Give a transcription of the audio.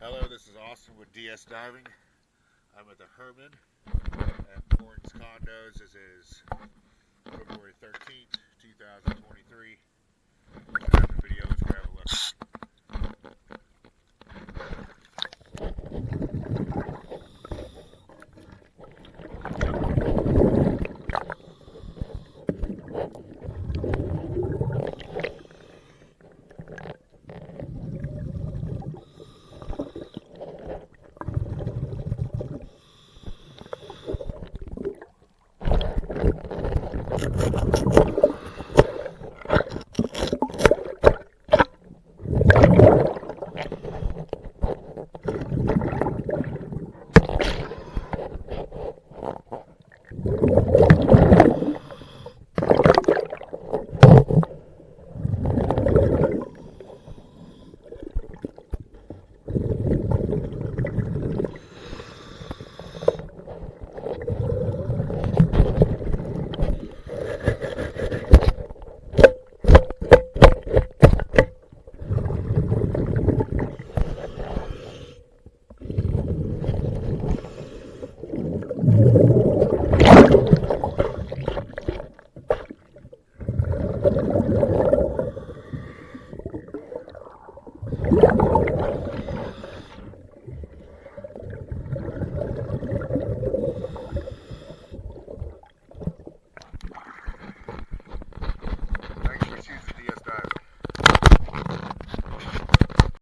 Hello, this is Austin with DS Diving. I'm at the Hermann at Florence Condos. This is February 13th, 2023. Grab the video, let's grab a look.